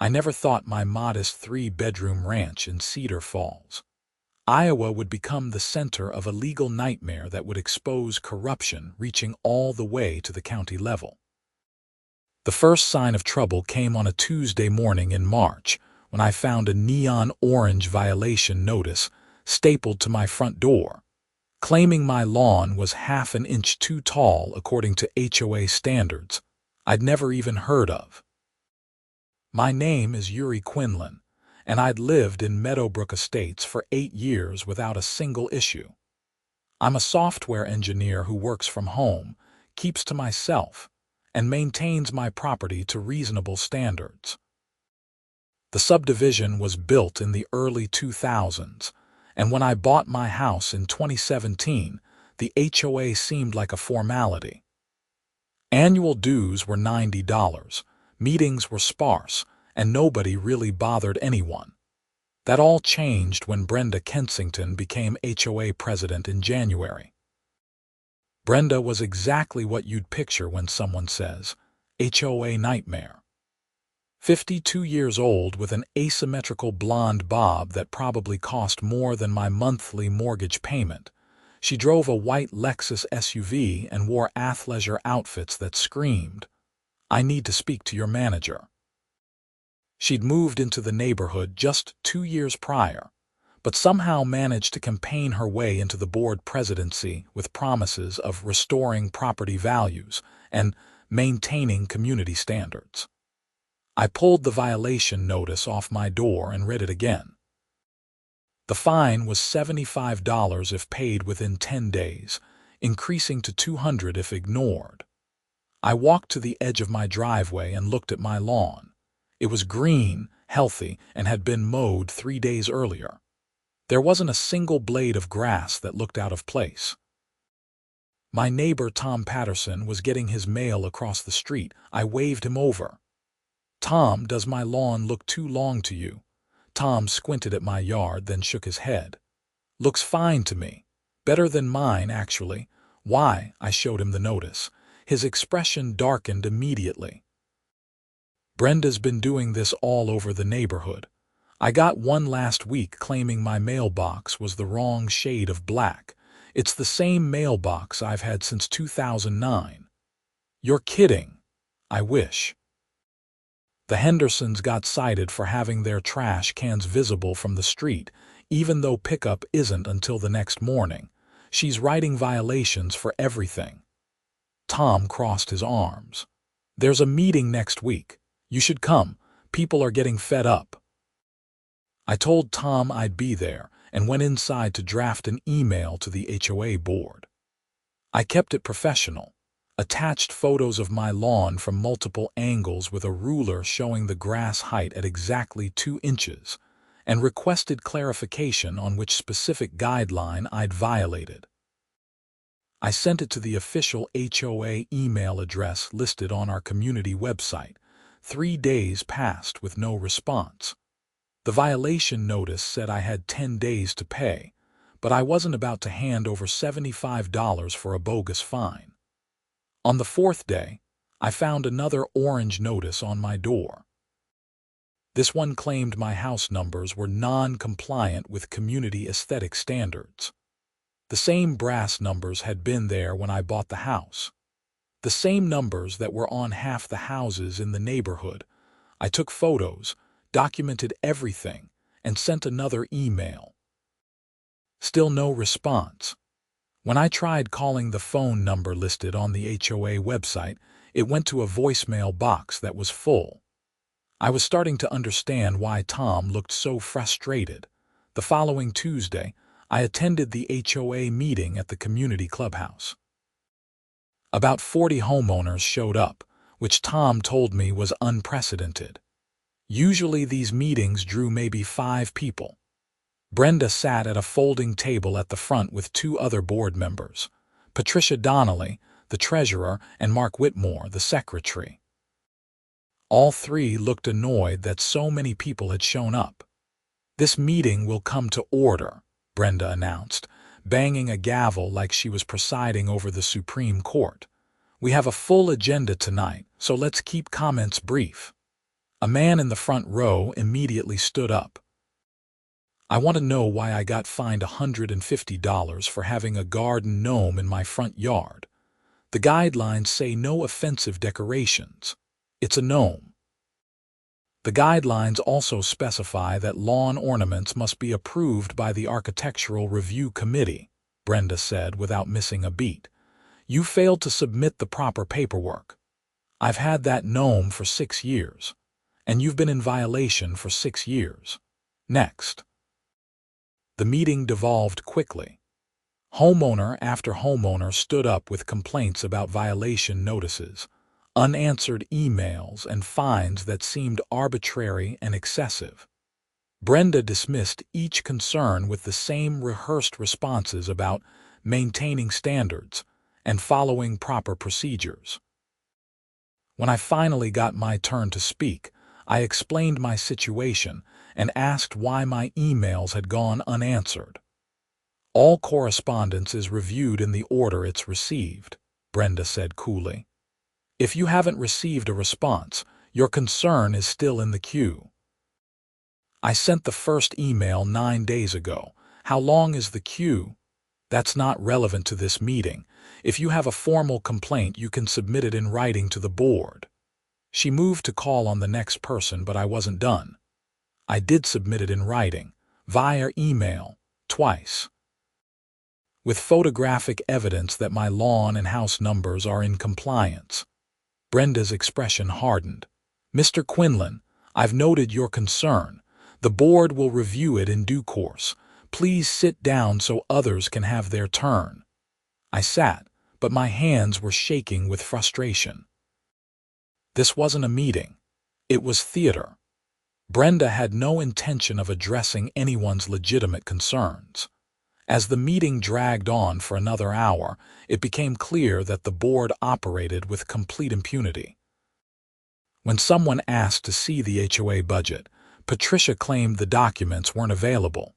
I never thought my modest three-bedroom ranch in Cedar Falls, Iowa would become the center of a legal nightmare that would expose corruption reaching all the way to the county level. The first sign of trouble came on a Tuesday morning in March when I found a neon orange violation notice stapled to my front door, claiming my lawn was half an inch too tall according to HOA standards I'd never even heard of. My name is Yuri Quinlan, and I'd lived in Meadowbrook Estates for 8 years without a single issue. I'm a software engineer who works from home, keeps to myself, and maintains my property to reasonable standards. The subdivision was built in the early 2000s, and when I bought my house in 2017, the HOA seemed like a formality. Annual dues were $90, meetings were sparse, and nobody really bothered anyone. That all changed when Brenda Kensington became HOA president in January. Brenda was exactly what you'd picture when someone says, HOA nightmare. 52 years old with an asymmetrical blonde bob that probably cost more than my monthly mortgage payment, she drove a white Lexus SUV and wore athleisure outfits that screamed, "I need to speak to your manager." She'd moved into the neighborhood just 2 years prior, but somehow managed to campaign her way into the board presidency with promises of restoring property values and maintaining community standards. I pulled the violation notice off my door and read it again. The fine was $75 if paid within 10 days, increasing to $200 if ignored. I walked to the edge of my driveway and looked at my lawn. It was green, healthy, and had been mowed 3 days earlier. There wasn't a single blade of grass that looked out of place. My neighbor Tom Patterson was getting his mail across the street. I waved him over. "Tom, does my lawn look too long to you?" Tom squinted at my yard, then shook his head. "Looks fine to me. Better than mine, actually." "Why?" I showed him the notice. His expression darkened immediately. "Brenda's been doing this all over the neighborhood. I got one last week claiming my mailbox was the wrong shade of black. It's the same mailbox I've had since 2009. "You're kidding." "I wish." The Hendersons got cited for having their trash cans visible from the street, even though pickup isn't until the next morning. She's writing violations for everything. Tom crossed his arms. "There's a meeting next week. You should come. People are getting fed up." I told Tom I'd be there and went inside to draft an email to the HOA board. I kept it professional, attached photos of my lawn from multiple angles with a ruler showing the grass height at exactly 2 inches, and requested clarification on which specific guideline I'd violated. I sent it to the official HOA email address listed on our community website. 3 days passed with no response. The violation notice said I had 10 days to pay, but I wasn't about to hand over $75 for a bogus fine. On the 4th day, I found another orange notice on my door. This one claimed my house numbers were non-compliant with community aesthetic standards. The same brass numbers had been there when I bought the house. The same numbers that were on half the houses in the neighborhood. I took photos, documented everything, and sent another email. Still no response. When I tried calling the phone number listed on the HOA website, it went to a voicemail box that was full. I was starting to understand why Tom looked so frustrated. The following Tuesday, I attended the HOA meeting at the community clubhouse. About 40 homeowners showed up, which Tom told me was unprecedented. Usually these meetings drew maybe 5 people. Brenda sat at a folding table at the front with 2 other board members, Patricia Donnelly, the treasurer, and Mark Whitmore, the secretary. All 3 looked annoyed that so many people had shown up. "This meeting will come to order," Brenda announced, banging a gavel like she was presiding over the Supreme Court. "We have a full agenda tonight, so let's keep comments brief." A man in the front row immediately stood up. I want to know why I got fined $150 for having a garden gnome in my front yard. The guidelines say no offensive decorations. It's a gnome. The guidelines also specify that lawn ornaments must be approved by the Architectural Review Committee, Brenda said without missing a beat. You failed to submit the proper paperwork. I've had that gnome for 6 years, and you've been in violation for 6 years. Next. The meeting devolved quickly. Homeowner after homeowner stood up with complaints about violation notices, unanswered emails, and fines that seemed arbitrary and excessive. Brenda dismissed each concern with the same rehearsed responses about maintaining standards and following proper procedures. When I finally got my turn to speak, I explained my situation and asked why my emails had gone unanswered. All correspondence is reviewed in the order it's received, Brenda said coolly. If you haven't received a response, your concern is still in the queue. I sent the first email 9 days ago. How long is the queue? That's not relevant to this meeting. If you have a formal complaint, you can submit it in writing to the board. She moved to call on the next person, but I wasn't done. I did submit it in writing, via email, twice, with photographic evidence that my lawn and house numbers are in compliance. Brenda's expression hardened. Mr. Quinlan, I've noted your concern. The board will review it in due course. Please sit down so others can have their turn. I sat, but my hands were shaking with frustration. This wasn't a meeting. It was theater. Brenda had no intention of addressing anyone's legitimate concerns. As the meeting dragged on for another hour, it became clear that the board operated with complete impunity. When someone asked to see the HOA budget, Patricia claimed the documents weren't available.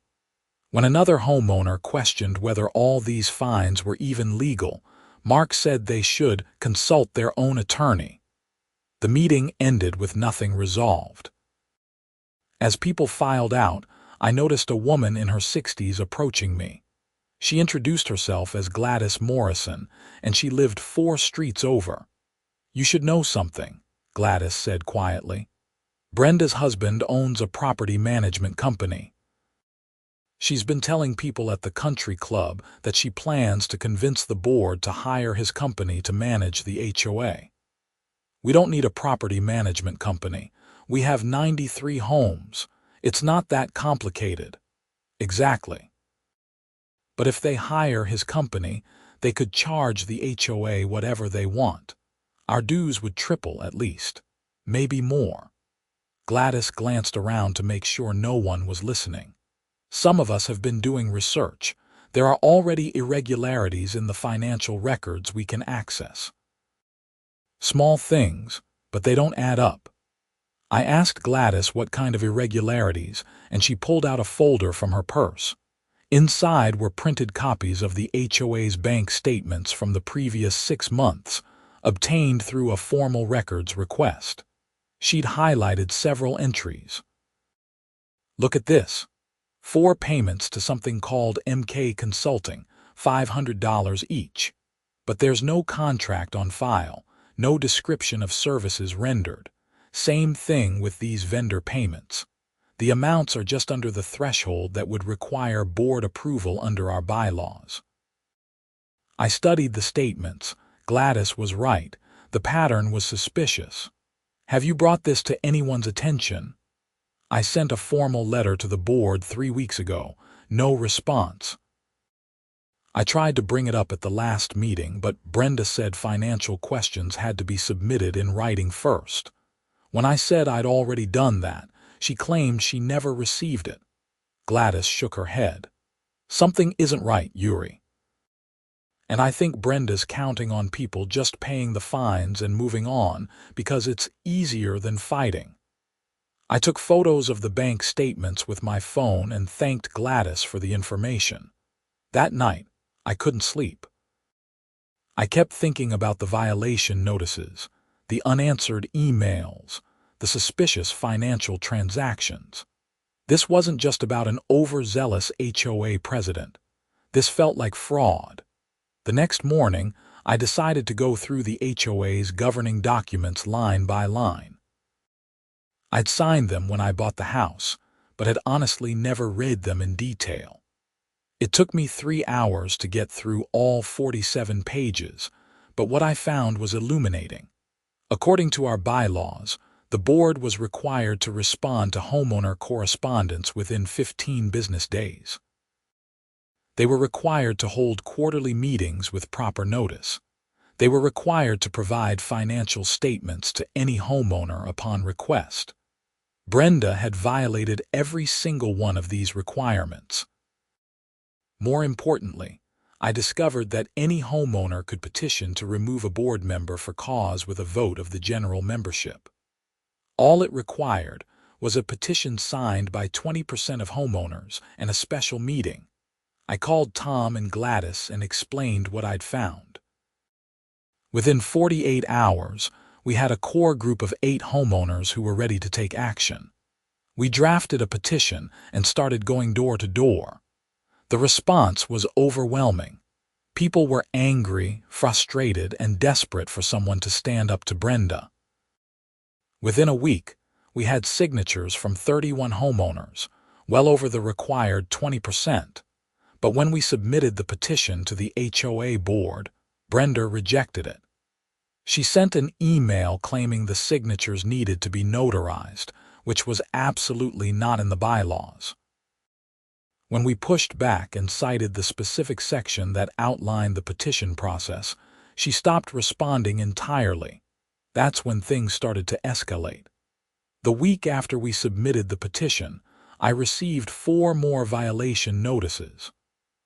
When another homeowner questioned whether all these fines were even legal, Mark said they should consult their own attorney. The meeting ended with nothing resolved. As people filed out, I noticed a woman in her 60s approaching me. She introduced herself as Gladys Morrison, and she lived 4 streets over. You should know something, Gladys said quietly. Brenda's husband owns a property management company. She's been telling people at the country club that she plans to convince the board to hire his company to manage the HOA. We don't need a property management company. We have 93 homes. It's not that complicated. Exactly. But if they hire his company, they could charge the HOA whatever they want. Our dues would triple at least, maybe more. Gladys glanced around to make sure no one was listening. Some of us have been doing research. There are already irregularities in the financial records we can access. Small things, but they don't add up. I asked Gladys what kind of irregularities, and she pulled out a folder from her purse. Inside were printed copies of the HOA's bank statements from the previous 6 months, obtained through a formal records request. She'd highlighted several entries. Look at this. 4 payments to something called MK Consulting, $500 each. But there's no contract on file, no description of services rendered. Same thing with these vendor payments. The amounts are just under the threshold that would require board approval under our bylaws. I studied the statements. Gladys was right. The pattern was suspicious. Have you brought this to anyone's attention? I sent a formal letter to the board 3 weeks ago. No response. I tried to bring it up at the last meeting, but Brenda said financial questions had to be submitted in writing first. When I said I'd already done that, she claimed she never received it. Gladys shook her head. Something isn't right, Yuri. And I think Brenda's counting on people just paying the fines and moving on because it's easier than fighting. I took photos of the bank statements with my phone and thanked Gladys for the information. That night, I couldn't sleep. I kept thinking about the violation notices, the unanswered emails, the suspicious financial transactions. This wasn't just about an overzealous HOA president. This felt like fraud. The next morning, I decided to go through the HOA's governing documents line by line. I'd signed them when I bought the house, but had honestly never read them in detail. It took me 3 hours to get through all 47 pages, but what I found was illuminating. According to our bylaws, the board was required to respond to homeowner correspondence within 15 business days. They were required to hold quarterly meetings with proper notice. They were required to provide financial statements to any homeowner upon request. Brenda had violated every single one of these requirements. More importantly, I discovered that any homeowner could petition to remove a board member for cause with a vote of the general membership. All it required was a petition signed by 20% of homeowners and a special meeting. I called Tom and Gladys and explained what I'd found. Within 48 hours, we had a core group of 8 homeowners who were ready to take action. We drafted a petition and started going door to door. The response was overwhelming. People were angry, frustrated, and desperate for someone to stand up to Brenda. Within a week, we had signatures from 31 homeowners, well over the required 20%. But when we submitted the petition to the HOA board, Brenda rejected it. She sent an email claiming the signatures needed to be notarized, which was absolutely not in the bylaws. When we pushed back and cited the specific section that outlined the petition process, she stopped responding entirely. That's when things started to escalate. The week after we submitted the petition, I received 4 more violation notices.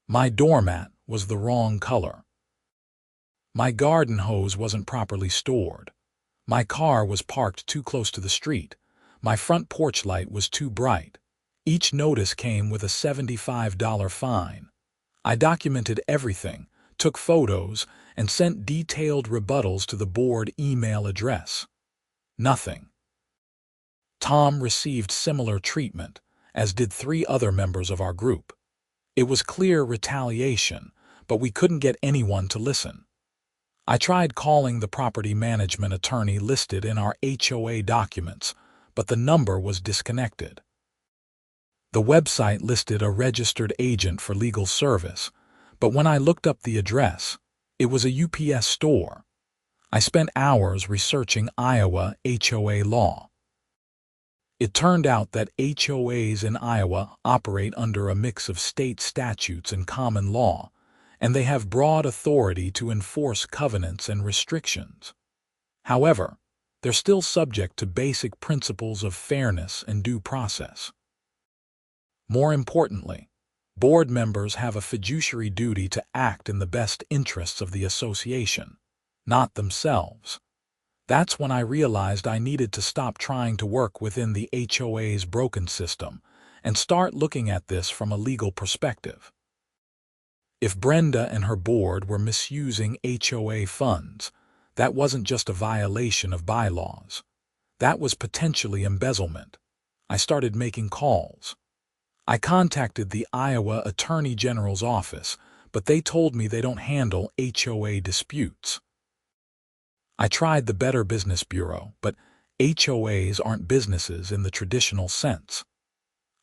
My doormat was the wrong color. My garden hose wasn't properly stored. My car was parked too close to the street. My front porch light was too bright. Each notice came with a $75 fine. I documented everything, took photos, and sent detailed rebuttals to the board email address. Nothing. Tom received similar treatment, as did 3 other members of our group. It was clear retaliation, but we couldn't get anyone to listen. I tried calling the property management attorney listed in our HOA documents, but the number was disconnected. The website listed a registered agent for legal service, but when I looked up the address, it was a UPS store. I spent hours researching Iowa HOA law. It turned out that HOAs in Iowa operate under a mix of state statutes and common law, and they have broad authority to enforce covenants and restrictions. However, they're still subject to basic principles of fairness and due process. More importantly, board members have a fiduciary duty to act in the best interests of the association, not themselves. That's when I realized I needed to stop trying to work within the HOA's broken system and start looking at this from a legal perspective. If Brenda and her board were misusing HOA funds, that wasn't just a violation of bylaws. That was potentially embezzlement. I started making calls. I contacted the Iowa Attorney General's office, but they told me they don't handle HOA disputes. I tried the Better Business Bureau, but HOAs aren't businesses in the traditional sense.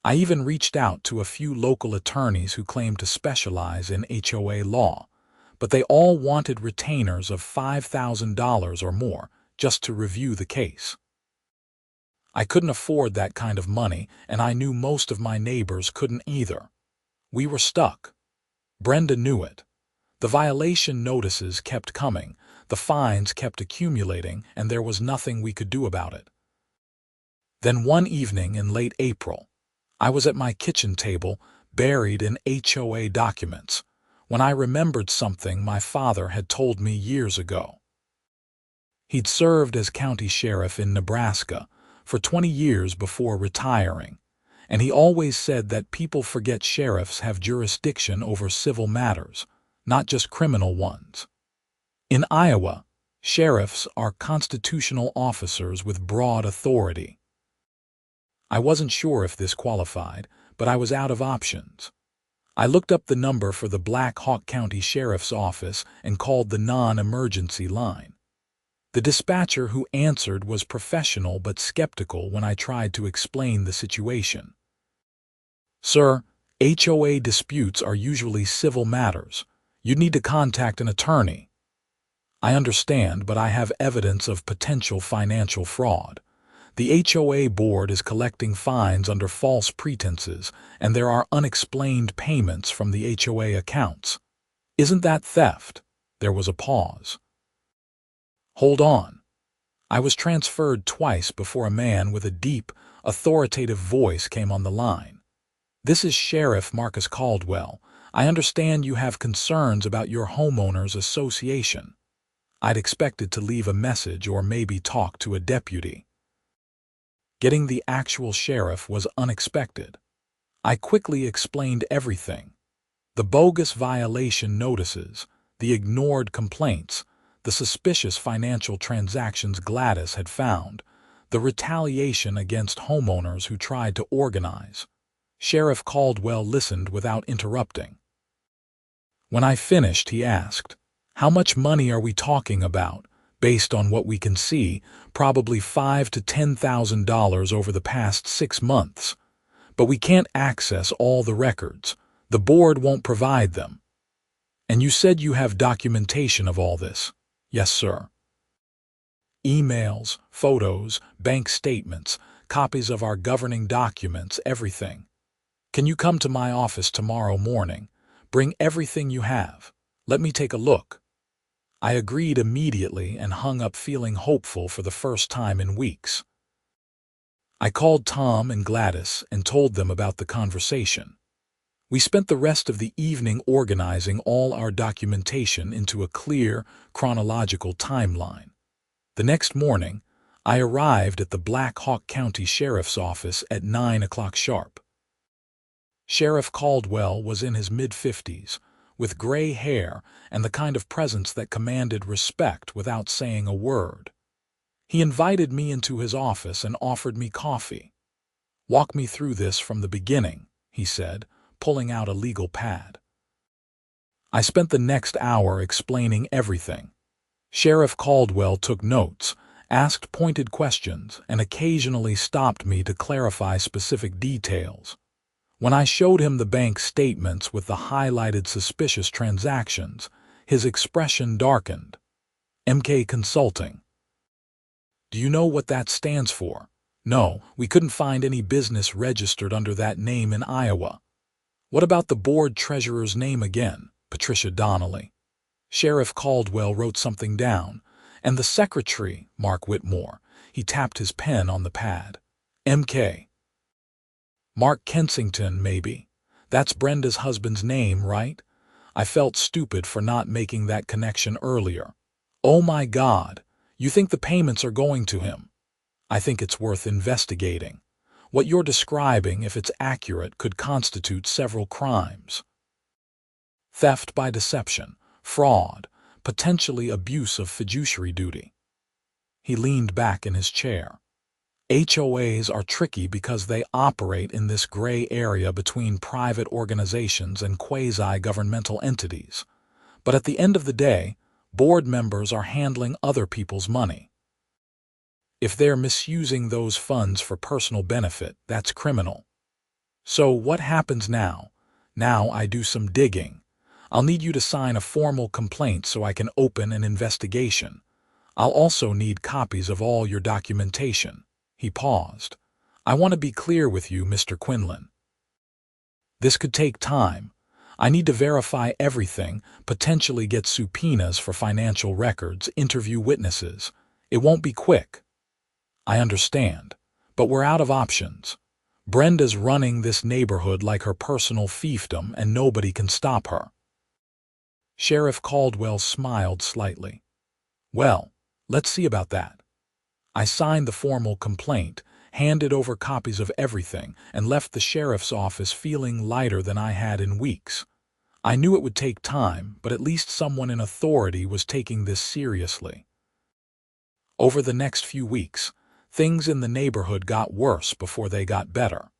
I even reached out to a few local attorneys who claimed to specialize in HOA law, but they all wanted retainers of $5,000 or more just to review the case. I couldn't afford that kind of money, and I knew most of my neighbors couldn't either. We were stuck. Brenda knew it. The violation notices kept coming, the fines kept accumulating, and there was nothing we could do about it. Then one evening in late April, I was at my kitchen table, buried in HOA documents, when I remembered something my father had told me years ago. He'd served as county sheriff in Nebraska for 20 years before retiring, and he always said that people forget sheriffs have jurisdiction over civil matters, not just criminal ones. In Iowa, Sheriffs are constitutional officers with broad authority. I wasn't sure if this qualified, but I was out of options. I looked up the number for the Black Hawk County Sheriff's Office and called the non-emergency line. The dispatcher who answered was professional but skeptical when I tried to explain the situation. "Sir, HOA disputes are usually civil matters. You'd need to contact an attorney." "I understand, but I have evidence of potential financial fraud. The HOA board is collecting fines under false pretenses, and there are unexplained payments from the HOA accounts. Isn't that theft?" There was a pause. "Hold on." I was transferred twice before a man with a deep, authoritative voice came on the line. "This is Sheriff Marcus Caldwell. I understand you have concerns about your homeowners association." I'd expected to leave a message or maybe talk to a deputy. Getting the actual sheriff was unexpected. I quickly explained everything. The bogus violation notices, the ignored complaints, the suspicious financial transactions Gladys had found, the retaliation against homeowners who tried to organize. Sheriff Caldwell listened without interrupting. When I finished, he asked, "How much money are we talking about?" "Based on what we can see, probably $5,000 to $10,000 over the past 6 months. But we can't access all the records. The board won't provide them." "And you said you have documentation of all this?" "Yes, sir. Emails, photos, bank statements, copies of our governing documents, everything." "Can you come to my office tomorrow morning? Bring everything you have. Let me take a look." I agreed immediately and hung up feeling hopeful for the first time in weeks. I called Tom and Gladys and told them about the conversation. We spent the rest of the evening organizing all our documentation into a clear, chronological timeline. The next morning, I arrived at the Black Hawk County Sheriff's Office at 9 o'clock sharp. Sheriff Caldwell was in his mid-50s, with gray hair and the kind of presence that commanded respect without saying a word. He invited me into his office and offered me coffee. "Walk me through this from the beginning," he said, pulling out a legal pad. I spent the next hour explaining everything. Sheriff Caldwell took notes, asked pointed questions, and occasionally stopped me to clarify specific details. When I showed him the bank statements with the highlighted suspicious transactions, his expression darkened. "MK Consulting." "Do you know what that stands for?" "No, we couldn't find any business registered under that name in Iowa." "What about the board treasurer's name again?" "Patricia Donnelly." Sheriff Caldwell wrote something down. "And the secretary, Mark Whitmore." He tapped his pen on the pad. "MK. Mark Kensington, maybe. That's Brenda's husband's name, right?" I felt stupid for not making that connection earlier. "Oh my God, you think the payments are going to him?" "I think it's worth investigating. What you're describing, if it's accurate, could constitute several crimes. Theft by deception, fraud, potentially abuse of fiduciary duty." He leaned back in his chair. HOAs are tricky because they operate in this gray area between private organizations and quasi-governmental entities. But at the end of the day, board members are handling other people's money. If they're misusing those funds for personal benefit, that's criminal. "So what happens now?" "Now I do some digging. I'll need you to sign a formal complaint so I can open an investigation. I'll also need copies of all your documentation." He paused. "I want to be clear with you, Mr. Quinlan. This could take time. I need to verify everything, potentially get subpoenas for financial records, interview witnesses. It won't be quick." "I understand, but we're out of options. Brenda's running this neighborhood like her personal fiefdom, and nobody can stop her." Sheriff Caldwell smiled slightly. "Well, let's see about that." I signed the formal complaint, handed over copies of everything, and left the sheriff's office feeling lighter than I had in weeks. I knew it would take time, but at least someone in authority was taking this seriously. Over the next few weeks, things in the neighborhood got worse before they got better.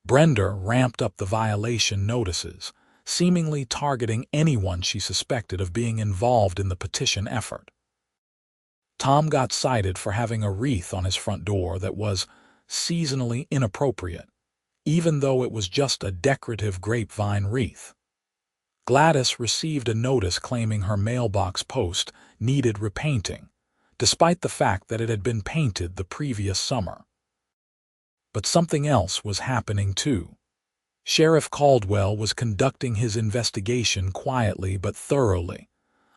Brenda ramped up the violation notices, seemingly targeting anyone she suspected of being involved in the petition effort. Tom got cited for having a wreath on his front door that was seasonally inappropriate, even though it was just a decorative grapevine wreath. Gladys received a notice claiming her mailbox post needed repainting, despite the fact that it had been painted the previous summer. But something else was happening too. Sheriff Caldwell was conducting his investigation quietly but thoroughly.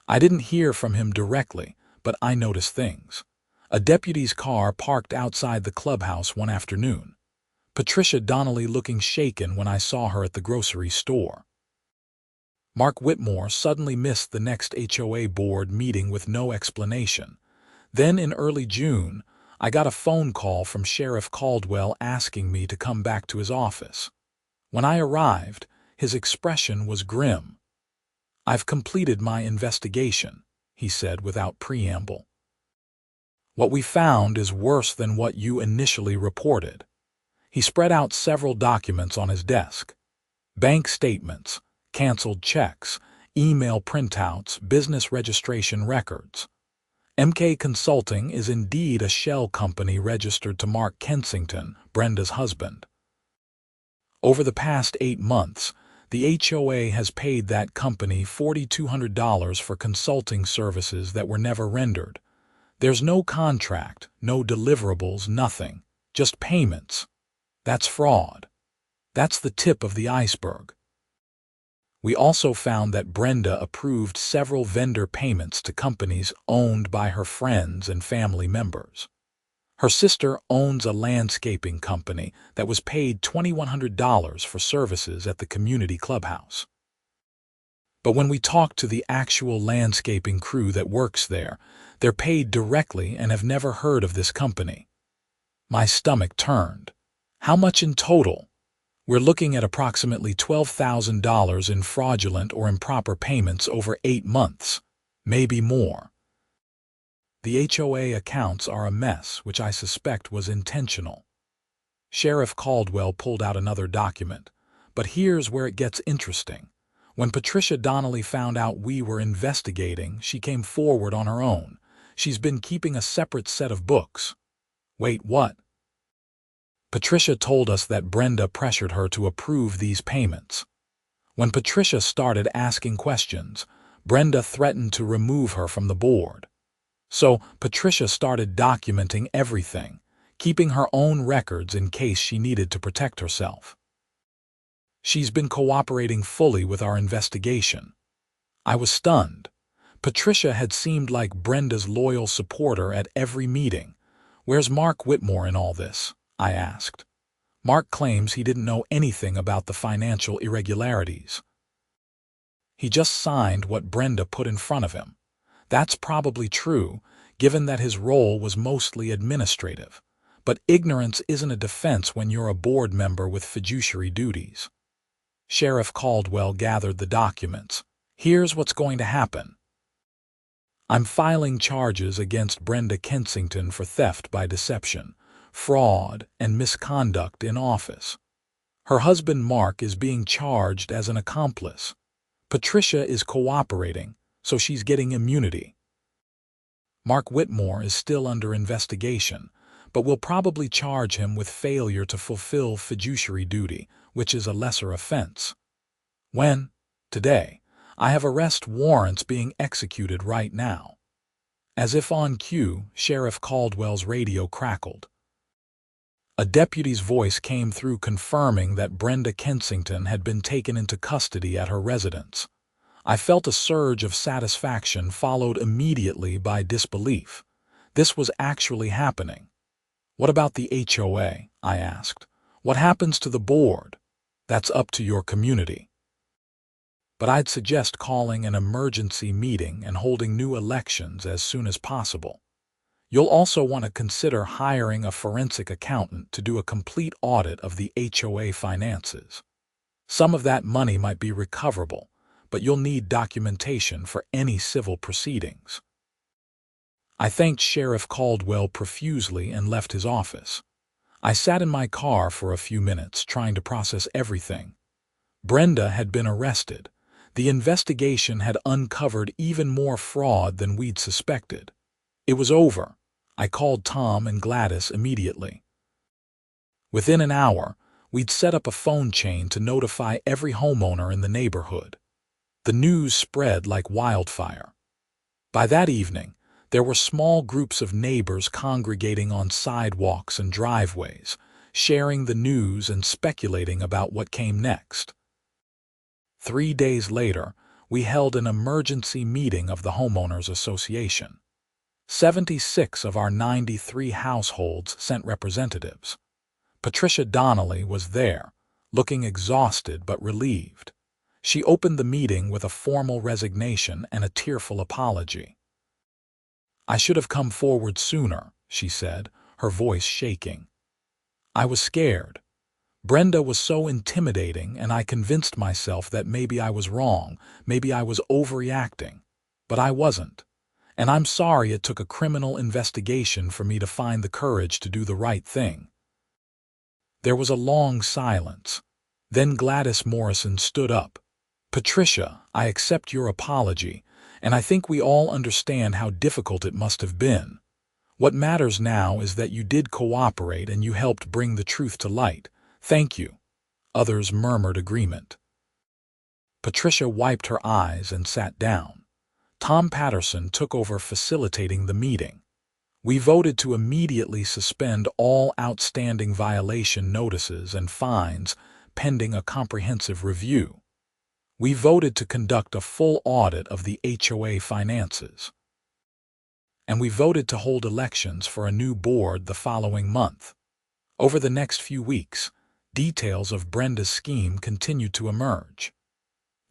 I didn't hear from him directly, but I noticed things. A deputy's car parked outside the clubhouse one afternoon. Patricia Donnelly looking shaken when I saw her at the grocery store. Mark Whitmore suddenly missed the next HOA board meeting with no explanation. Then in early June, I got a phone call from Sheriff Caldwell asking me to come back to his office. When I arrived, his expression was grim. "I've completed my investigation," he said without preamble. "What we found is worse than what you initially reported." He spread out several documents on his desk. Bank statements, canceled checks, email printouts, business registration records. MK Consulting is indeed a shell company registered to Mark Kensington, Brenda's husband. Over the past 8 months, the HOA has paid that company $4,200 for consulting services that were never rendered. There's no contract, no deliverables, nothing, just payments. That's fraud. That's the tip of the iceberg. We also found that Brenda approved several vendor payments to companies owned by her friends and family members. Her sister owns a landscaping company that was paid $2,100 for services at the community clubhouse. But when we talked to the actual landscaping crew that works there, they're paid directly and have never heard of this company. My stomach turned. How much in total? We're looking at approximately $12,000 in fraudulent or improper payments over 8 months, maybe more. The HOA accounts are a mess, which I suspect was intentional. Sheriff Caldwell pulled out another document, but here's where it gets interesting. When Patricia Donnelly found out we were investigating, she came forward on her own. She's been keeping a separate set of books. Wait, what? Patricia told us that Brenda pressured her to approve these payments. When Patricia started asking questions, Brenda threatened to remove her from the board. So Patricia started documenting everything, keeping her own records in case she needed to protect herself. She's been cooperating fully with our investigation. I was stunned. Patricia had seemed like Brenda's loyal supporter at every meeting. Where's Mark Whitmore in all this? I asked. Mark claims he didn't know anything about the financial irregularities. He just signed what Brenda put in front of him. That's probably true, given that his role was mostly administrative. But ignorance isn't a defense when you're a board member with fiduciary duties. Sheriff Caldwell gathered the documents. Here's what's going to happen. I'm filing charges against Brenda Kensington for theft by deception, fraud, and misconduct in office. Her husband Mark is being charged as an accomplice. Patricia is cooperating, so she's getting immunity. Mark Whitmore is still under investigation, but we'll probably charge him with failure to fulfill fiduciary duty, which is a lesser offense. When? Today. I have arrest warrants being executed right now. As if on cue, Sheriff Caldwell's radio crackled. A deputy's voice came through confirming that Brenda Kensington had been taken into custody at her residence. I felt a surge of satisfaction followed immediately by disbelief. This was actually happening. What about the HOA? I asked. What happens to the board? That's up to your community. But I'd suggest calling an emergency meeting and holding new elections as soon as possible. You'll also want to consider hiring a forensic accountant to do a complete audit of the HOA finances. Some of that money might be recoverable, but you'll need documentation for any civil proceedings. I thanked Sheriff Caldwell profusely and left his office. I sat in my car for a few minutes, trying to process everything. Brenda had been arrested. The investigation had uncovered even more fraud than we'd suspected. It was over. I called Tom and Gladys immediately. Within an hour, we'd set up a phone chain to notify every homeowner in the neighborhood. The news spread like wildfire. By that evening, there were small groups of neighbors congregating on sidewalks and driveways, sharing the news and speculating about what came next. 3 days later, we held an emergency meeting of the Homeowners Association. 76 of our 93 households sent representatives. Patricia Donnelly was there, looking exhausted but relieved. She opened the meeting with a formal resignation and a tearful apology. "I should have come forward sooner," she said, her voice shaking. "I was scared. Brenda was so intimidating, and I convinced myself that maybe I was wrong, maybe I was overreacting. But I wasn't. And I'm sorry it took a criminal investigation for me to find the courage to do the right thing." There was a long silence. Then Gladys Morrison stood up. "Patricia, I accept your apology, and I think we all understand how difficult it must have been. What matters now is that you did cooperate and you helped bring the truth to light. Thank you." Others murmured agreement. Patricia wiped her eyes and sat down. Tom Patterson took over facilitating the meeting. We voted to immediately suspend all outstanding violation notices and fines pending a comprehensive review. We voted to conduct a full audit of the HOA finances. And we voted to hold elections for a new board the following month. Over the next few weeks, details of Brenda's scheme continued to emerge.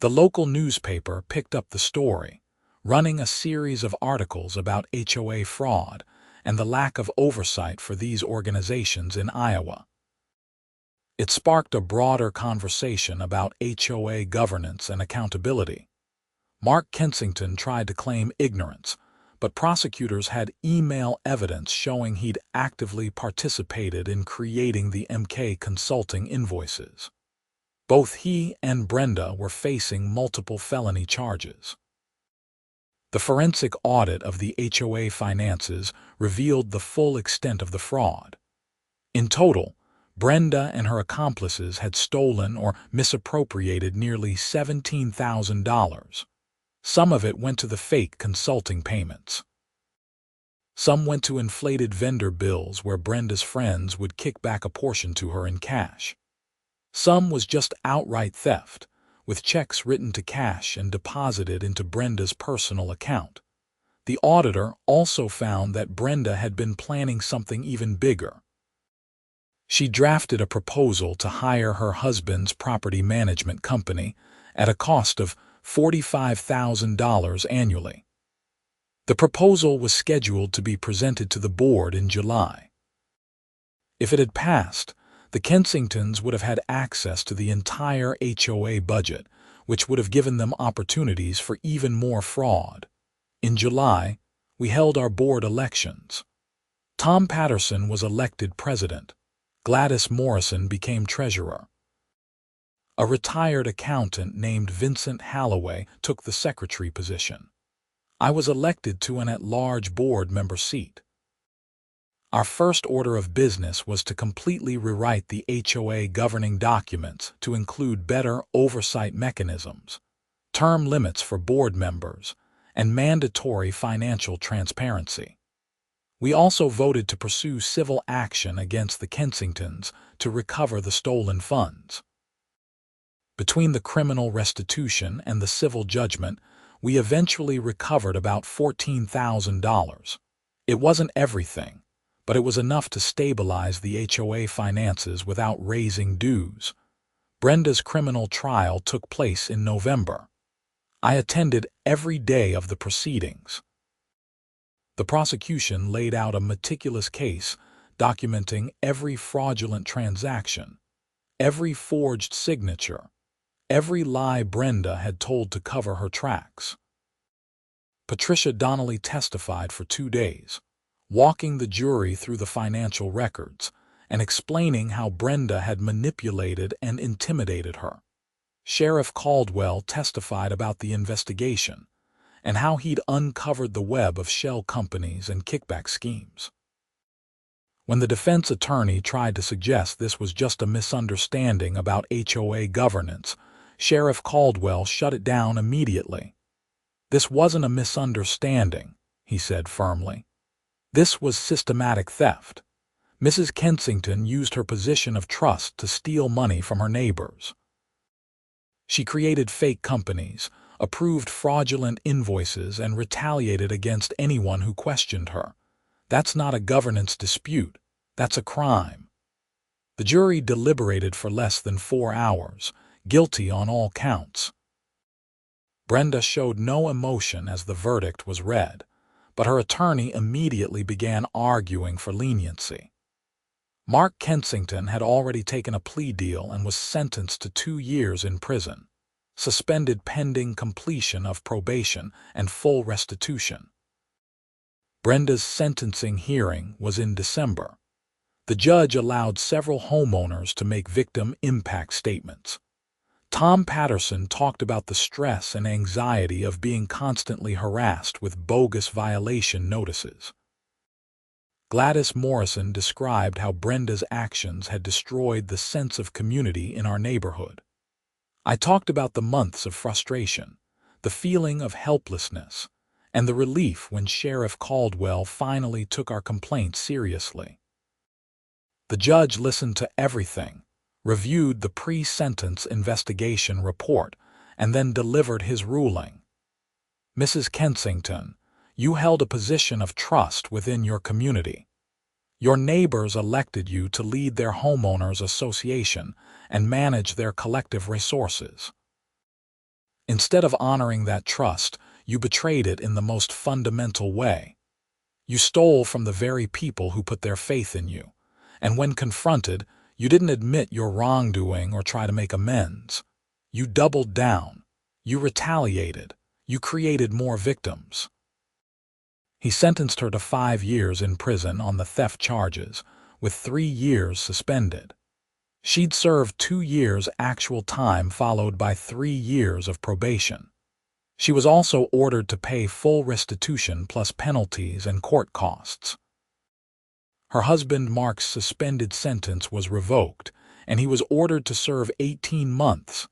The local newspaper picked up the story, running a series of articles about HOA fraud and the lack of oversight for these organizations in Iowa. It sparked a broader conversation about HOA governance and accountability. Mark Kensington tried to claim ignorance, but prosecutors had email evidence showing he'd actively participated in creating the MK Consulting invoices. Both he and Brenda were facing multiple felony charges. The forensic audit of the HOA finances revealed the full extent of the fraud. In total, Brenda and her accomplices had stolen or misappropriated nearly $17,000. Some of it went to the fake consulting payments. Some went to inflated vendor bills where Brenda's friends would kick back a portion to her in cash. Some was just outright theft, with checks written to cash and deposited into Brenda's personal account. The auditor also found that Brenda had been planning something even bigger. She drafted a proposal to hire her husband's property management company at a cost of $45,000 annually. The proposal was scheduled to be presented to the board in July. If it had passed, the Kensingtons would have had access to the entire HOA budget, which would have given them opportunities for even more fraud. In July, we held our board elections. Tom Patterson was elected president. Gladys Morrison became treasurer. A retired accountant named Vincent Halloway took the secretary position. I was elected to an at-large board member seat. Our first order of business was to completely rewrite the HOA governing documents to include better oversight mechanisms, term limits for board members, and mandatory financial transparency. We also voted to pursue civil action against the Kensingtons to recover the stolen funds. Between the criminal restitution and the civil judgment, we eventually recovered about $14,000. It wasn't everything, but it was enough to stabilize the HOA finances without raising dues. Brenda's criminal trial took place in November. I attended every day of the proceedings. The prosecution laid out a meticulous case documenting every fraudulent transaction, every forged signature, every lie Brenda had told to cover her tracks. Patricia Donnelly testified for 2 days, walking the jury through the financial records and explaining how Brenda had manipulated and intimidated her. Sheriff Caldwell testified about the investigation and how he'd uncovered the web of shell companies and kickback schemes. When the defense attorney tried to suggest this was just a misunderstanding about HOA governance, Sheriff Caldwell shut it down immediately. "This wasn't a misunderstanding," he said firmly. "This was systematic theft. Mrs. Kensington used her position of trust to steal money from her neighbors. She created fake companies, approved fraudulent invoices, and retaliated against anyone who questioned her. That's not a governance dispute. That's a crime." The jury deliberated for less than 4 hours, guilty on all counts. Brenda showed no emotion as the verdict was read, but her attorney immediately began arguing for leniency. Mark Kensington had already taken a plea deal and was sentenced to 2 years in prison, suspended pending completion of probation and full restitution. Brenda's sentencing hearing was in December. The judge allowed several homeowners to make victim impact statements. Tom Patterson talked about the stress and anxiety of being constantly harassed with bogus violation notices. Gladys Morrison described how Brenda's actions had destroyed the sense of community in our neighborhood. "I talked about the months of frustration, the feeling of helplessness, and the relief when Sheriff Caldwell finally took our complaint seriously." The judge listened to everything, reviewed the pre-sentence investigation report, and then delivered his ruling. "Mrs. Kensington, you held a position of trust within your community. Your neighbors elected you to lead their homeowners association and manage their collective resources. Instead of honoring that trust, you betrayed it in the most fundamental way. You stole from the very people who put their faith in you, and when confronted, you didn't admit your wrongdoing or try to make amends. You doubled down. You retaliated. You created more victims." He sentenced her to 5 years in prison on the theft charges, with 3 years suspended. She'd served 2 years actual time followed by 3 years of probation. She was also ordered to pay full restitution plus penalties and court costs. Her husband Mark's suspended sentence was revoked, and he was ordered to serve 18 months.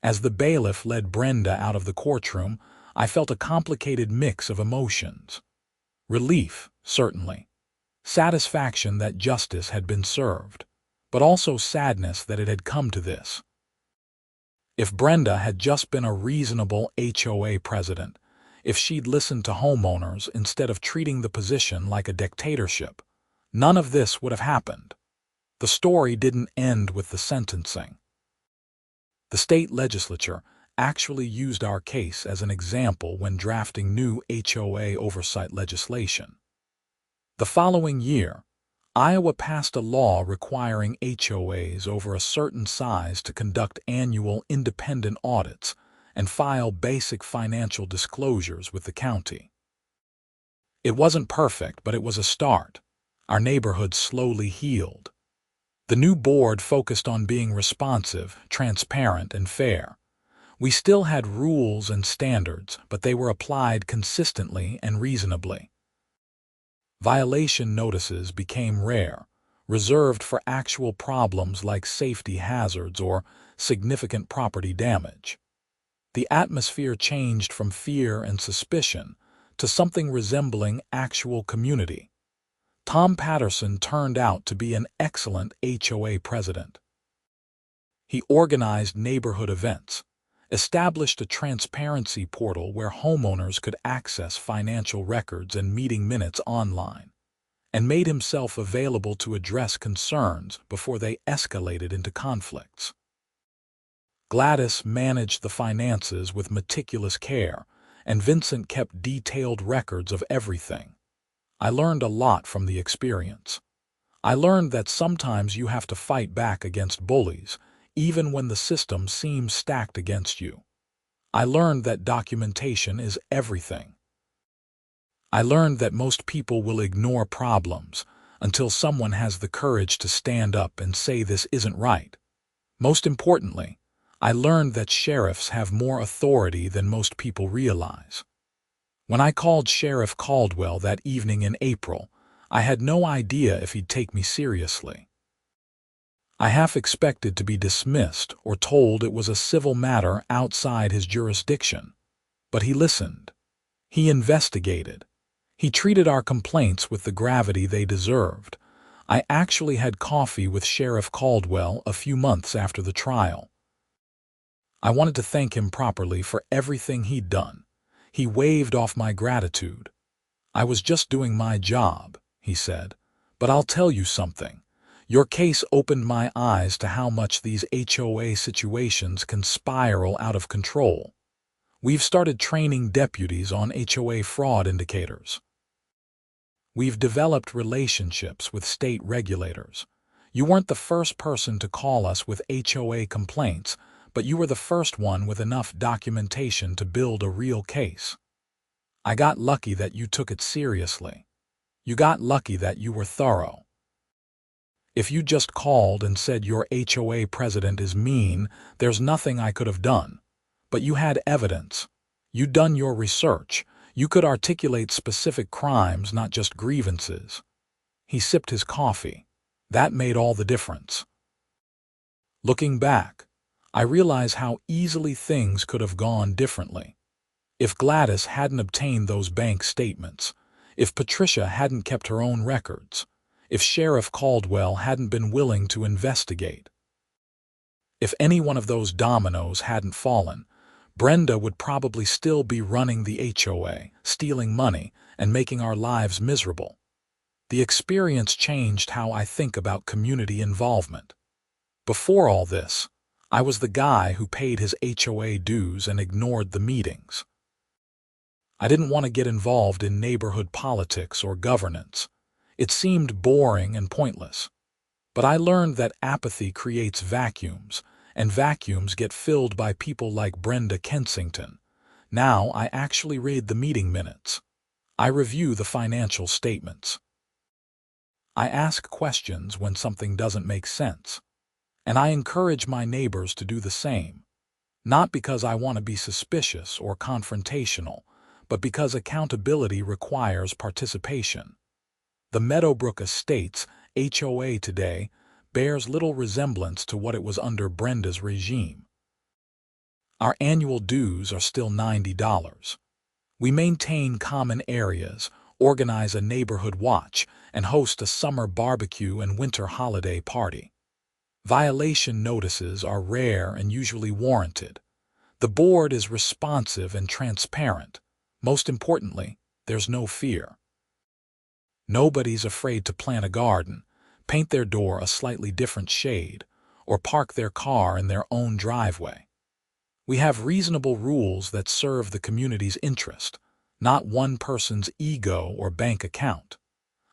As the bailiff led Brenda out of the courtroom, I felt a complicated mix of emotions. Relief, certainly. Satisfaction that justice had been served, but also sadness that it had come to this. If Brenda had just been a reasonable HOA president, if she'd listened to homeowners instead of treating the position like a dictatorship, none of this would have happened. The story didn't end with the sentencing. The state legislature actually used our case as an example when drafting new HOA oversight legislation. The following year, Iowa passed a law requiring HOAs over a certain size to conduct annual independent audits and file basic financial disclosures with the county. It wasn't perfect, but it was a start. Our neighborhood slowly healed. The new board focused on being responsive, transparent, and fair. We still had rules and standards, but they were applied consistently and reasonably. Violation notices became rare, reserved for actual problems like safety hazards or significant property damage. The atmosphere changed from fear and suspicion to something resembling actual community. Tom Patterson turned out to be an excellent HOA president. He organized neighborhood events, established a transparency portal where homeowners could access financial records and meeting minutes online, and made himself available to address concerns before they escalated into conflicts. Gladys managed the finances with meticulous care, and Vincent kept detailed records of everything. I learned a lot from the experience. I learned that sometimes you have to fight back against bullies, even when the system seems stacked against you. I learned that documentation is everything. I learned that most people will ignore problems until someone has the courage to stand up and say this isn't right. Most importantly, I learned that sheriffs have more authority than most people realize. When I called Sheriff Caldwell that evening in April, I had no idea if he'd take me seriously. I half expected to be dismissed or told it was a civil matter outside his jurisdiction. But he listened. He investigated. He treated our complaints with the gravity they deserved. I actually had coffee with Sheriff Caldwell a few months after the trial. I wanted to thank him properly for everything he'd done. He waved off my gratitude. "I was just doing my job," he said. "But I'll tell you something. Your case opened my eyes to how much these HOA situations can spiral out of control. We've started training deputies on HOA fraud indicators. We've developed relationships with state regulators. You weren't the first person to call us with HOA complaints, but you were the first one with enough documentation to build a real case. I got lucky that you took it seriously. You got lucky that you were thorough. If you just called and said your HOA president is mean, there's nothing I could have done. But you had evidence. You'd done your research. You could articulate specific crimes, not just grievances." He sipped his coffee. That made all the difference. Looking back, I realize how easily things could have gone differently. If Gladys hadn't obtained those bank statements, if Patricia hadn't kept her own records, if Sheriff Caldwell hadn't been willing to investigate. If any one of those dominoes hadn't fallen, Brenda would probably still be running the HOA, stealing money, and making our lives miserable. The experience changed how I think about community involvement. Before all this, I was the guy who paid his HOA dues and ignored the meetings. I didn't want to get involved in neighborhood politics or governance. It seemed boring and pointless. But I learned that apathy creates vacuums, and vacuums get filled by people like Brenda Kensington. Now I actually read the meeting minutes. I review the financial statements. I ask questions when something doesn't make sense. And I encourage my neighbors to do the same. Not because I want to be suspicious or confrontational, but because accountability requires participation. The Meadowbrook Estates HOA today bears little resemblance to what it was under Brenda's regime. Our annual dues are still $90. We maintain common areas, organize a neighborhood watch, and host a summer barbecue and winter holiday party. Violation notices are rare and usually warranted. The board is responsive and transparent. Most importantly, there's no fear. Nobody's afraid to plant a garden, paint their door a slightly different shade, or park their car in their own driveway. We have reasonable rules that serve the community's interest, not one person's ego or bank account.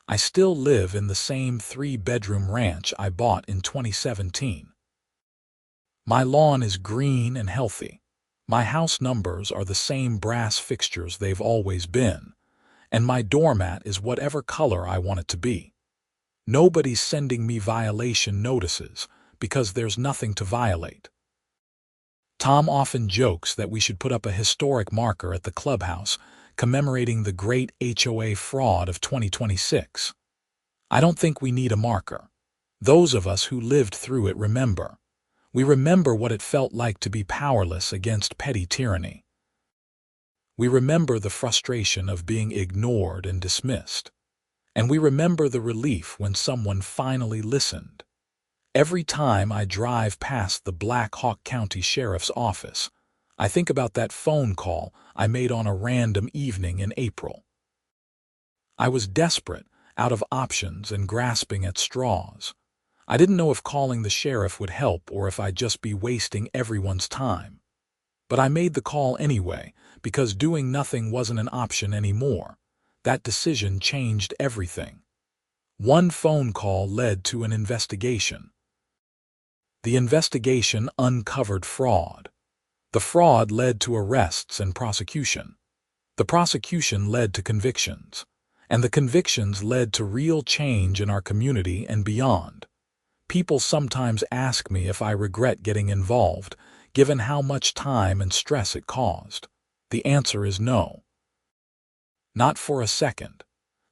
I still live in the same 3-bedroom ranch I bought in 2017. My lawn is green and healthy. My house numbers are the same brass fixtures they've always been, and my doormat is whatever color I want it to be. Nobody's sending me violation notices because there's nothing to violate. Tom often jokes that we should put up a historic marker at the clubhouse commemorating the great HOA fraud of 2026. I don't think we need a marker. Those of us who lived through it remember. We remember what it felt like to be powerless against petty tyranny. We remember the frustration of being ignored and dismissed. And we remember the relief when someone finally listened. Every time I drive past the Black Hawk County Sheriff's Office, I think about that phone call I made on a random evening in April. I was desperate, out of options and grasping at straws. I didn't know if calling the sheriff would help or if I'd just be wasting everyone's time. But I made the call anyway, because doing nothing wasn't an option anymore. That decision changed everything. One phone call led to an investigation. The investigation uncovered fraud. The fraud led to arrests and prosecution. The prosecution led to convictions, and the convictions led to real change in our community and beyond. People sometimes ask me if I regret getting involved, given how much time and stress it caused. The answer is no. Not for a second.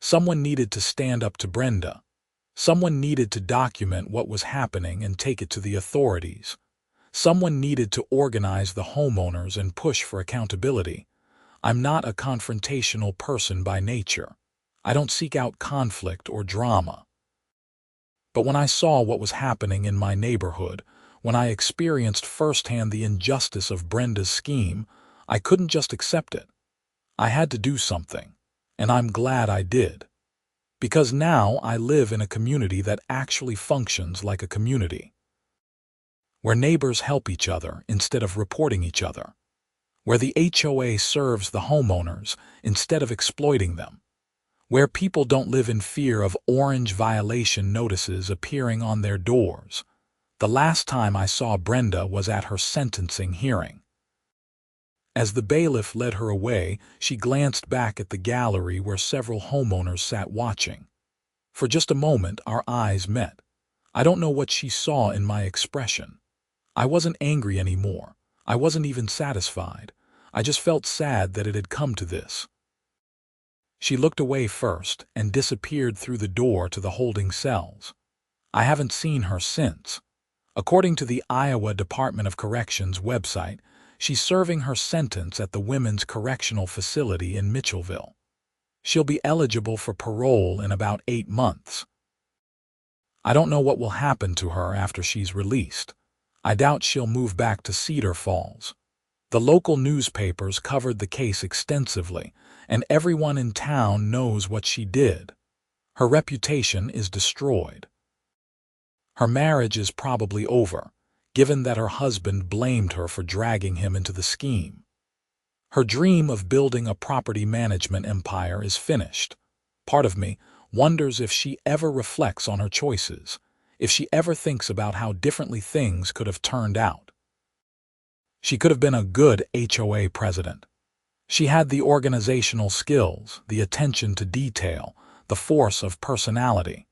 Someone needed to stand up to Brenda. Someone needed to document what was happening and take it to the authorities. Someone needed to organize the homeowners and push for accountability. I'm not a confrontational person by nature. I don't seek out conflict or drama. But when I saw what was happening in my neighborhood, when I experienced firsthand the injustice of Brenda's scheme, I couldn't just accept it. I had to do something, and I'm glad I did. Because now I live in a community that actually functions like a community, where neighbors help each other instead of reporting each other, where the HOA serves the homeowners instead of exploiting them, where people don't live in fear of orange violation notices appearing on their doors. The last time I saw Brenda was at her sentencing hearing. As the bailiff led her away, she glanced back at the gallery where several homeowners sat watching. For just a moment, our eyes met. I don't know what she saw in my expression. I wasn't angry anymore. I wasn't even satisfied. I just felt sad that it had come to this. She looked away first and disappeared through the door to the holding cells. I haven't seen her since. According to the Iowa Department of Corrections website, she's serving her sentence at the Women's Correctional Facility in Mitchellville. She'll be eligible for parole in about 8 months. I don't know what will happen to her after she's released. I doubt she'll move back to Cedar Falls. The local newspapers covered the case extensively, and everyone in town knows what she did. Her reputation is destroyed. Her marriage is probably over, given that her husband blamed her for dragging him into the scheme. Her dream of building a property management empire is finished. Part of me wonders if she ever reflects on her choices, if she ever thinks about how differently things could have turned out. She could have been a good HOA president. She had the organizational skills, the attention to detail, the force of personality.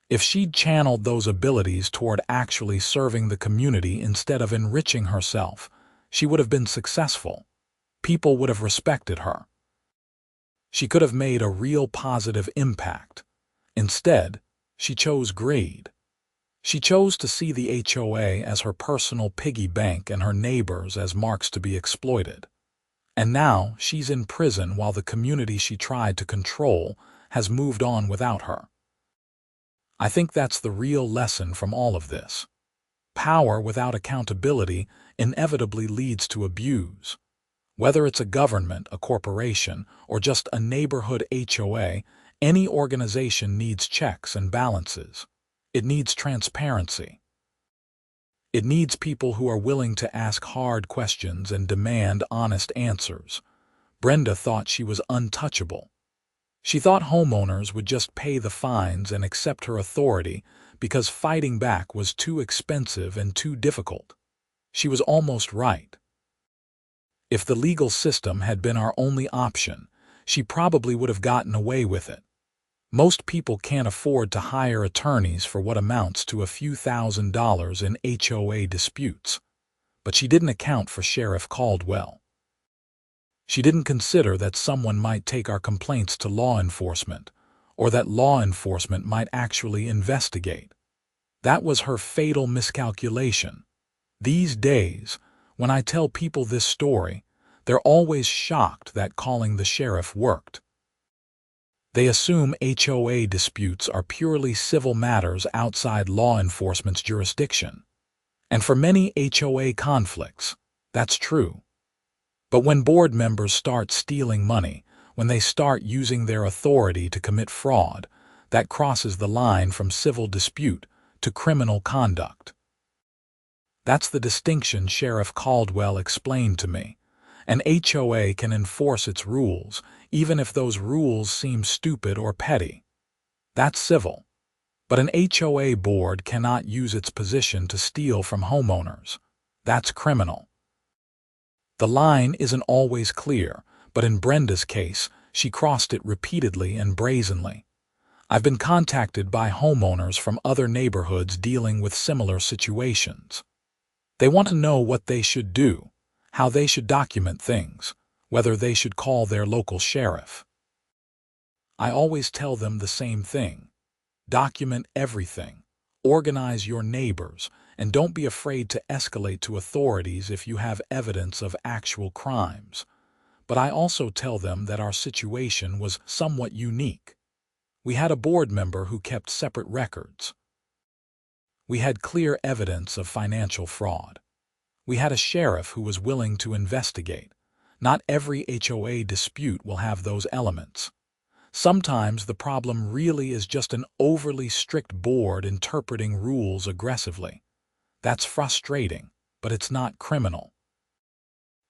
If she'd channeled those abilities toward actually serving the community instead of enriching herself, she would have been successful. People would have respected her. She could have made a real positive impact. Instead, she chose greed. She chose to see the HOA as her personal piggy bank and her neighbors as marks to be exploited. And now she's in prison while the community she tried to control has moved on without her. I think that's the real lesson from all of this. Power without accountability inevitably leads to abuse. Whether it's a government, a corporation, or just a neighborhood HOA, any organization needs checks and balances. It needs transparency. It needs people who are willing to ask hard questions and demand honest answers. Brenda thought she was untouchable. She thought homeowners would just pay the fines and accept her authority because fighting back was too expensive and too difficult. She was almost right. If the legal system had been our only option, she probably would have gotten away with it. Most people can't afford to hire attorneys for what amounts to a few $1,000s in HOA disputes. But she didn't account for Sheriff Caldwell. She didn't consider that someone might take our complaints to law enforcement, or that law enforcement might actually investigate. That was her fatal miscalculation. These days, when I tell people this story, they're always shocked that calling the sheriff worked. They assume HOA disputes are purely civil matters outside law enforcement's jurisdiction. And for many HOA conflicts, that's true. But when board members start stealing money, when they start using their authority to commit fraud, that crosses the line from civil dispute to criminal conduct. That's the distinction Sheriff Caldwell explained to me. An HOA can enforce its rules, even if those rules seem stupid or petty. That's civil. But an HOA board cannot use its position to steal from homeowners. That's criminal. The line isn't always clear, But in Brenda's case, she crossed it repeatedly and brazenly. I've been contacted by homeowners from other neighborhoods dealing with similar situations. They want to know what they should do, how they should document things, whether they should call their local sheriff. I always tell them the same thing. Document everything. Organize your neighbors, and don't be afraid to escalate to authorities if you have evidence of actual crimes. But I also tell them that our situation was somewhat unique. We had a board member who kept separate records. We had clear evidence of financial fraud. We had a sheriff who was willing to investigate. Not every HOA dispute will have those elements. Sometimes the problem really is just an overly strict board interpreting rules aggressively. That's frustrating, but it's not criminal.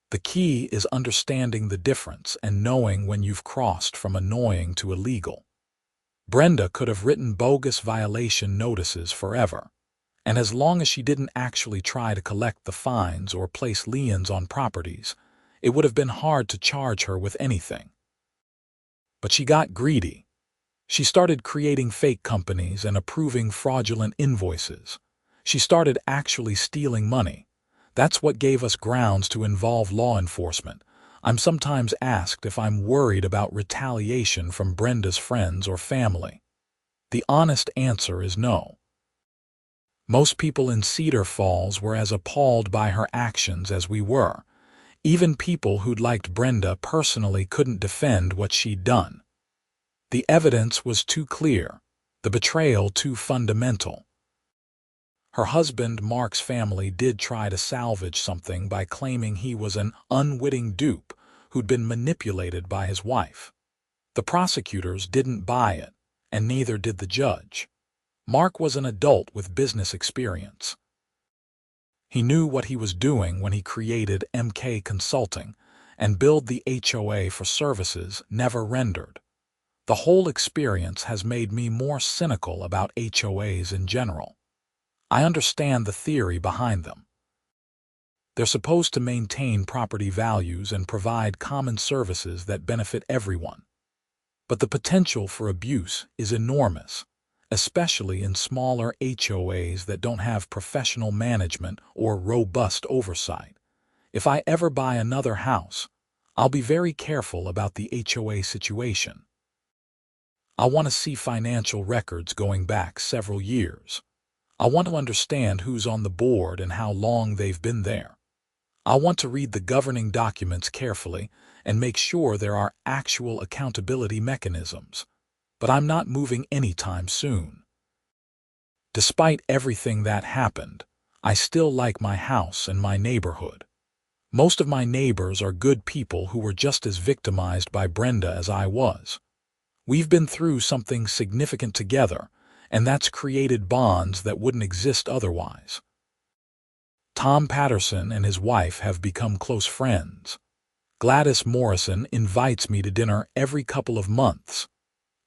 The key is understanding the difference and knowing when you've crossed from annoying to illegal. Brenda could have written bogus violation notices forever, and as long as she didn't actually try to collect the fines or place liens on properties, it would have been hard to charge her with anything. But she got greedy. She started creating fake companies and approving fraudulent invoices. She started actually stealing money. That's what gave us grounds to involve law enforcement. I'm sometimes asked if I'm worried about retaliation from Brenda's friends or family. The honest answer is no. Most people in Cedar Falls were as appalled by her actions as we were. Even people who'd liked Brenda personally couldn't defend what she'd done. The evidence was too clear, the betrayal too fundamental. Her husband, Mark's family, did try to salvage something by claiming he was an unwitting dupe who'd been manipulated by his wife. The prosecutors didn't buy it, and neither did the judge. Mark was an adult with business experience. He knew what he was doing when he created MK Consulting and billed the HOA for services never rendered. The whole experience has made me more cynical about HOAs in general. I understand the theory behind them. They're supposed to maintain property values and provide common services that benefit everyone. But the potential for abuse is enormous, especially in smaller HOAs that don't have professional management or robust oversight. If I ever buy another house, I'll be very careful about the HOA situation. I want to see financial records going back several years. I want to understand who's on the board and how long they've been there. I want to read the governing documents carefully and make sure there are actual accountability mechanisms. But I'm not moving anytime soon. Despite everything that happened, I still like my house and my neighborhood. Most of my neighbors are good people who were just as victimized by Brenda as I was. We've been through something significant together, and that's created bonds that wouldn't exist otherwise. Tom Patterson and his wife have become close friends. Gladys Morrison invites me to dinner every couple of months.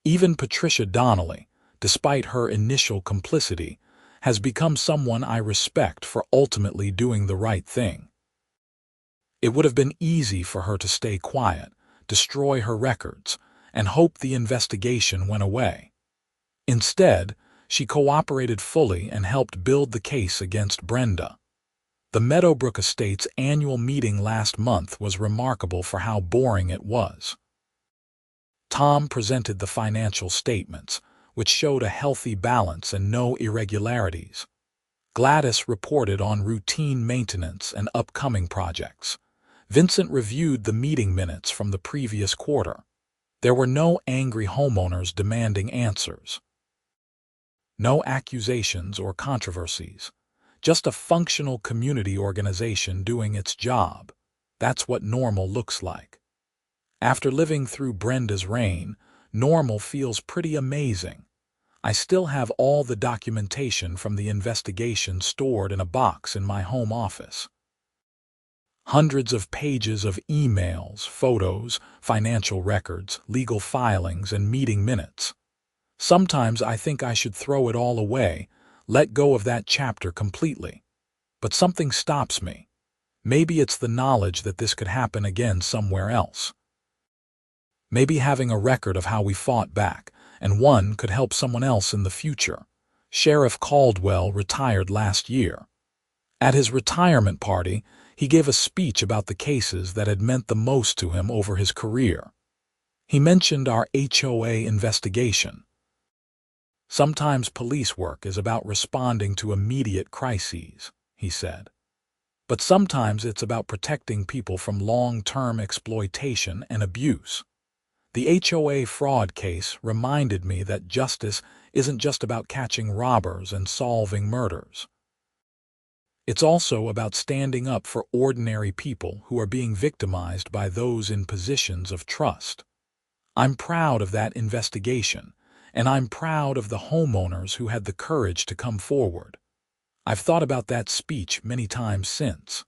Even Patricia Donnelly, despite her initial complicity, has become someone I respect for ultimately doing the right thing. It would have been easy for her to stay quiet, destroy her records, and hope the investigation went away. Instead, she cooperated fully and helped build the case against Brenda. The Meadowbrook Estate's annual meeting last month was remarkable for how boring it was. Tom presented the financial statements, which showed a healthy balance and no irregularities. Gladys reported on routine maintenance and upcoming projects. Vincent reviewed the meeting minutes from the previous quarter. There were no angry homeowners demanding answers. No accusations or controversies. Just a functional community organization doing its job. That's what normal looks like. After living through Brenda's reign, normal feels pretty amazing. I still have all the documentation from the investigation stored in a box in my home office. Hundreds of pages of emails, photos, financial records, legal filings, and meeting minutes. Sometimes I think I should throw it all away, let go of that chapter completely. But something stops me. Maybe it's the knowledge that this could happen again somewhere else. Maybe having a record of how we fought back, and one could help someone else in the future. Sheriff Caldwell retired last year. At his retirement party, he gave a speech about the cases that had meant the most to him over his career. He mentioned our HOA investigation. Sometimes police work is about responding to immediate crises, he said. But sometimes it's about protecting people from long-term exploitation and abuse. The HOA fraud case reminded me that justice isn't just about catching robbers and solving murders. It's also about standing up for ordinary people who are being victimized by those in positions of trust. I'm proud of that investigation, and I'm proud of the homeowners who had the courage to come forward. I've thought about that speech many times since.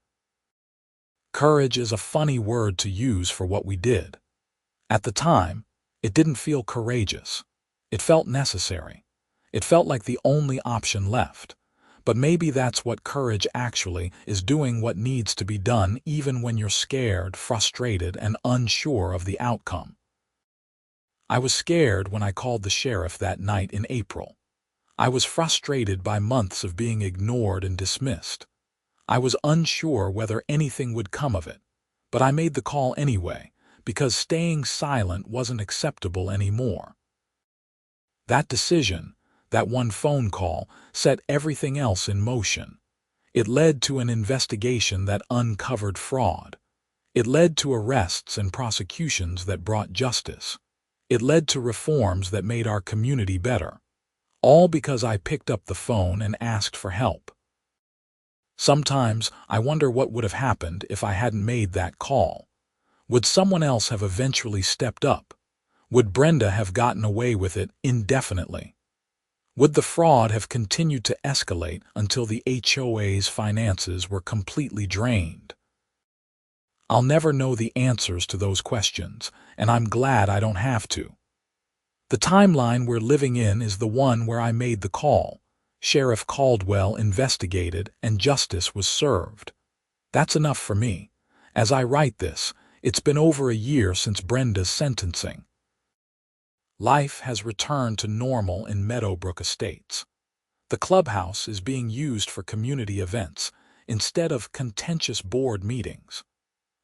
Courage is a funny word to use for what we did. At the time, it didn't feel courageous. It felt necessary. It felt like the only option left. But maybe that's what courage actually is, doing what needs to be done even when you're scared, frustrated, and unsure of the outcome. I was scared when I called the sheriff that night in April. I was frustrated by months of being ignored and dismissed. I was unsure whether anything would come of it, but I made the call anyway, because staying silent wasn't acceptable anymore. That decision, that one phone call, set everything else in motion. It led to an investigation that uncovered fraud. It led to arrests and prosecutions that brought justice. It led to reforms that made our community better. All because I picked up the phone and asked for help. Sometimes I wonder what would have happened if I hadn't made that call. Would someone else have eventually stepped up? Would Brenda have gotten away with it indefinitely? Would the fraud have continued to escalate until the HOA's finances were completely drained? I'll never know the answers to those questions, and I'm glad I don't have to. The timeline we're living in is the one where I made the call. Sheriff Caldwell investigated, and justice was served. That's enough for me. As I write this, it's been over a year since Brenda's sentencing. Life has returned to normal in Meadowbrook Estates. The clubhouse is being used for community events instead of contentious board meetings.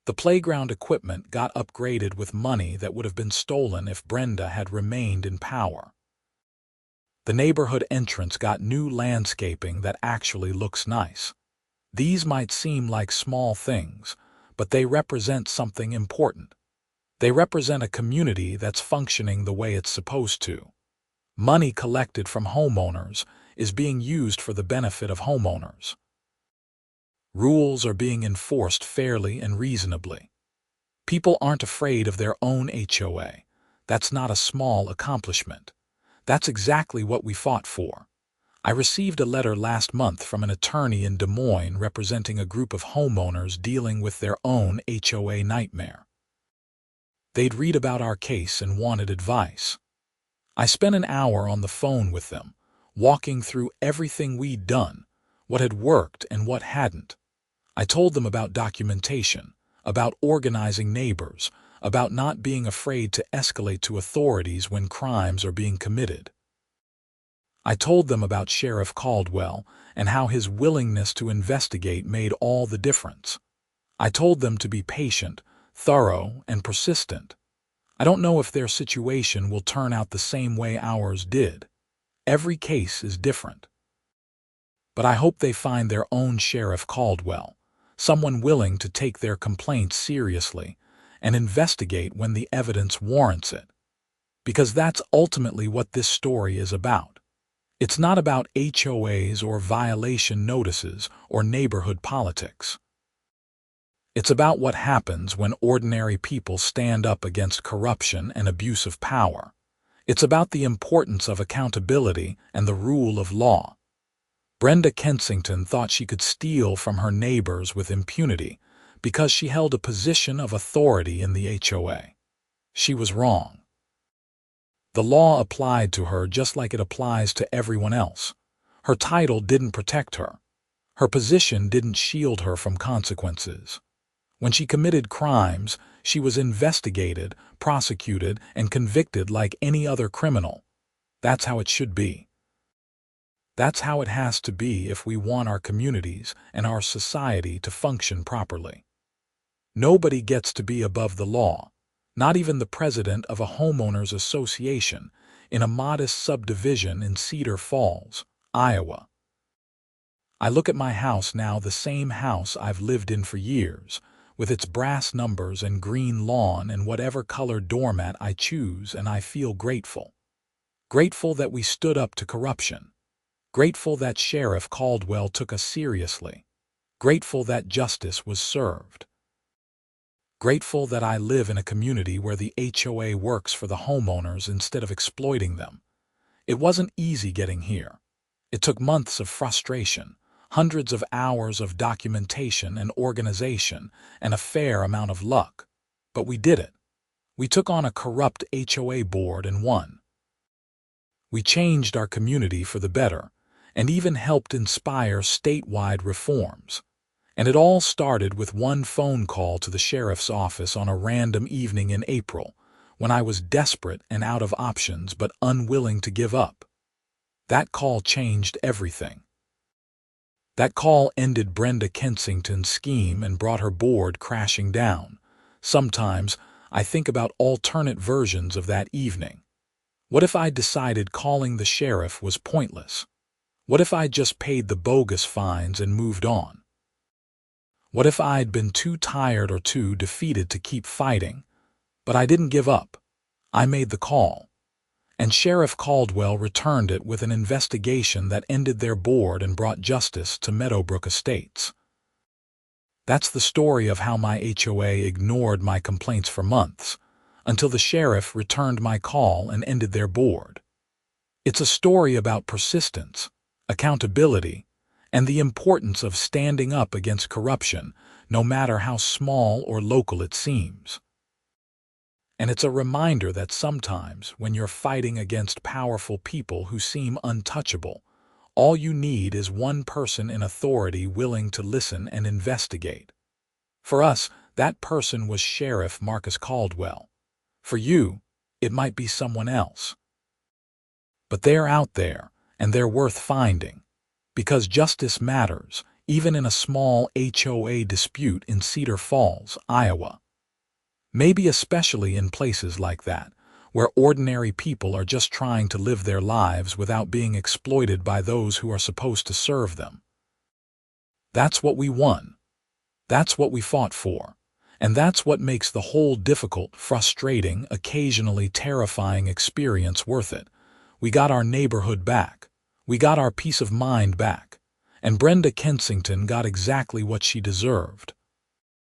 The playground equipment got upgraded with money that would have been stolen if Brenda had remained in power. The neighborhood entrance got new landscaping that actually looks nice. These might seem like small things, but they represent something important. They represent a community that's functioning the way it's supposed to. Money collected from homeowners is being used for the benefit of homeowners. Rules are being enforced fairly and reasonably. People aren't afraid of their own HOA. That's not a small accomplishment. That's exactly what we fought for. I received a letter last month from an attorney in Des Moines representing a group of homeowners dealing with their own HOA nightmare. They'd read about our case and wanted advice. I spent an hour on the phone with them, walking through everything we'd done, what had worked and what hadn't. I told them about documentation, about organizing neighbors, about not being afraid to escalate to authorities when crimes are being committed. I told them about Sheriff Caldwell and how his willingness to investigate made all the difference. I told them to be patient, thorough, and persistent. I don't know if their situation will turn out the same way ours did. Every case is different. But I hope they find their own Sheriff Caldwell, someone willing to take their complaints seriously and investigate when the evidence warrants it. Because that's ultimately what this story is about. It's not about HOAs or violation notices or neighborhood politics. It's about what happens when ordinary people stand up against corruption and abuse of power. It's about the importance of accountability and the rule of law. Brenda Kensington thought she could steal from her neighbors with impunity because she held a position of authority in the HOA. She was wrong. The law applied to her just like it applies to everyone else. Her title didn't protect her. Her position didn't shield her from consequences. When she committed crimes, she was investigated, prosecuted, and convicted like any other criminal. That's how it should be. That's how it has to be if we want our communities and our society to function properly. Nobody gets to be above the law, not even the president of a homeowners association in a modest subdivision in Cedar Falls, Iowa. I look at my house now, the same house I've lived in for years, with its brass numbers and green lawn and whatever color doormat I choose, and I feel grateful. Grateful that we stood up to corruption. Grateful that Sheriff Caldwell took us seriously. Grateful that justice was served. Grateful that I live in a community where the HOA works for the homeowners instead of exploiting them. It wasn't easy getting here. It took months of frustration, hundreds of hours of documentation and organization, and a fair amount of luck. But we did it. We took on a corrupt HOA board and won. We changed our community for the better, and even helped inspire statewide reforms. And it all started with one phone call to the sheriff's office on a random evening in April, when I was desperate and out of options but unwilling to give up. That call changed everything. That call ended Brenda Kensington's scheme and brought her board crashing down. Sometimes I think about alternate versions of that evening. What if I decided calling the sheriff was pointless? What if I just paid the bogus fines and moved on? What if I'd been too tired or too defeated to keep fighting? But I didn't give up. I made the call. And Sheriff Caldwell returned it with an investigation that ended their board and brought justice to Meadowbrook Estates. That's the story of how my HOA ignored my complaints for months, until the sheriff returned my call and ended their board. It's a story about persistence, accountability, and the importance of standing up against corruption, no matter how small or local it seems. And it's a reminder that sometimes, when you're fighting against powerful people who seem untouchable, all you need is one person in authority willing to listen and investigate. For us, that person was Sheriff Marcus Caldwell. For you, it might be someone else. But they're out there, and they're worth finding. Because justice matters, even in a small HOA dispute in Cedar Falls, Iowa. Maybe especially in places like that, where ordinary people are just trying to live their lives without being exploited by those who are supposed to serve them. That's what we won. That's what we fought for. And that's what makes the whole difficult, frustrating, occasionally terrifying experience worth it. We got our neighborhood back. We got our peace of mind back. And Brenda Kensington got exactly what she deserved.